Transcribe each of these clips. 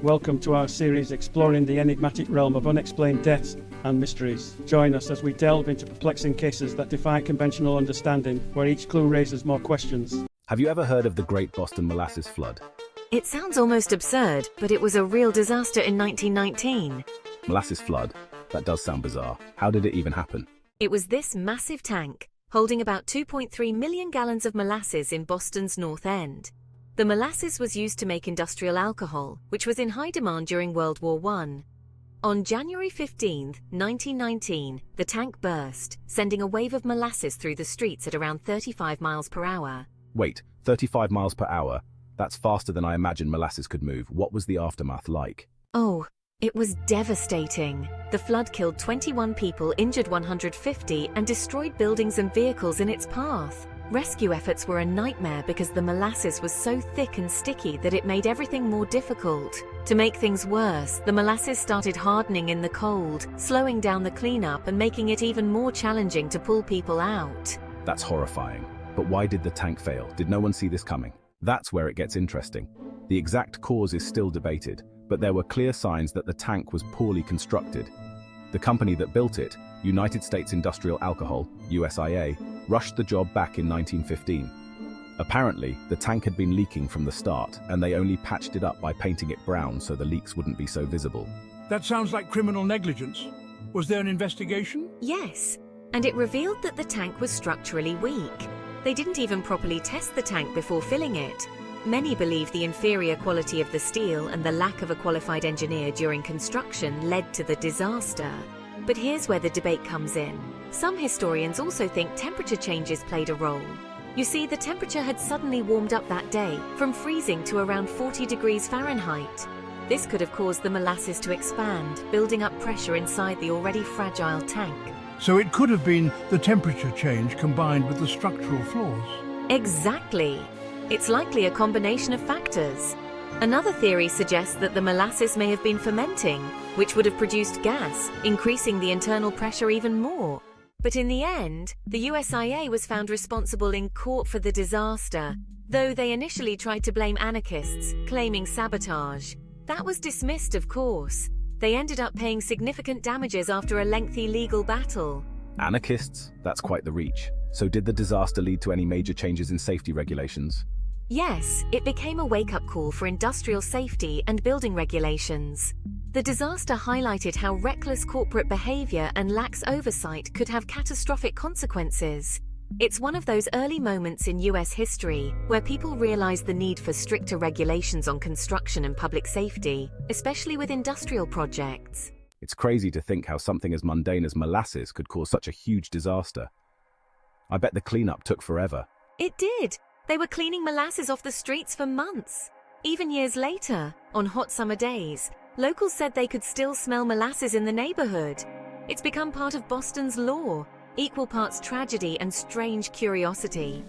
Welcome to our series exploring the enigmatic realm of unexplained deaths and mysteries. Join us as we delve into perplexing cases that defy conventional understanding, where each clue raises more questions. Have you ever heard of the Great Boston Molasses Flood? It sounds almost absurd, but it was a real disaster in 1919. Molasses Flood? That does sound bizarre. How did it even happen? It was this massive tank, holding about 2.3 million gallons of molasses in Boston's North End. The molasses was used to make industrial alcohol, which was in high demand during World War I. On January 15, 1919, the tank burst, sending a wave of molasses through the streets at around 35 miles per hour. Wait, 35 miles per hour? That's faster than I imagined molasses could move. What was the aftermath like? Oh, it was devastating. The flood killed 21 people, injured 150, and destroyed buildings and vehicles in its path. Rescue efforts were a nightmare because the molasses was so thick and sticky that it made everything more difficult. To make things worse, the molasses started hardening in the cold, slowing down the cleanup and making it even more challenging to pull people out. That's horrifying. But why did the tank fail? Did no one see this coming? That's where it gets interesting. The exact cause is still debated, but there were clear signs that the tank was poorly constructed. The company that built it, United States Industrial Alcohol, USIA, rushed the job back in 1915. Apparently, the tank had been leaking from the start, and they only patched it up by painting it brown so the leaks wouldn't be so visible. That sounds like criminal negligence. Was there an investigation? Yes, and it revealed that the tank was structurally weak. They didn't even properly test the tank before filling it. Many believe the inferior quality of the steel and the lack of a qualified engineer during construction led to the disaster. But here's where the debate comes in. Some historians also think temperature changes played a role. You see, the temperature had suddenly warmed up that day, from freezing to around 40 degrees Fahrenheit. This could have caused the molasses to expand, building up pressure inside the already fragile tank. So it could have been the temperature change combined with the structural flaws. Exactly. It's likely a combination of factors. Another theory suggests that the molasses may have been fermenting, which would have produced gas, increasing the internal pressure even more. But in the end, the USIA was found responsible in court for the disaster, though they initially tried to blame anarchists, claiming sabotage. That was dismissed, of course. They ended up paying significant damages after a lengthy legal battle. Anarchists? That's quite the reach. So did the disaster lead to any major changes in safety regulations? Yes, it became a wake-up call for industrial safety and building regulations. The disaster highlighted how reckless corporate behavior and lax oversight could have catastrophic consequences. It's one of those early moments in US history where people realized the need for stricter regulations on construction and public safety, especially with industrial projects. It's crazy to think how something as mundane as molasses could cause such a huge disaster. I bet the cleanup took forever. It did. They were cleaning molasses off the streets for months. Even years later, on hot summer days, locals said they could still smell molasses in the neighborhood. It's become part of Boston's lore, equal parts tragedy and strange curiosity.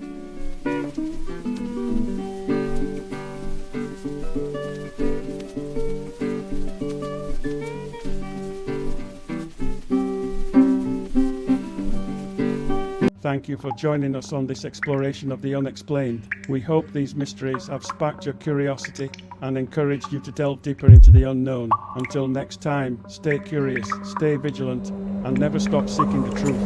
Thank you for joining us on this exploration of the unexplained. We hope these mysteries have sparked your curiosity and encouraged you to delve deeper into the unknown. Until next time, stay curious, stay vigilant, and never stop seeking the truth.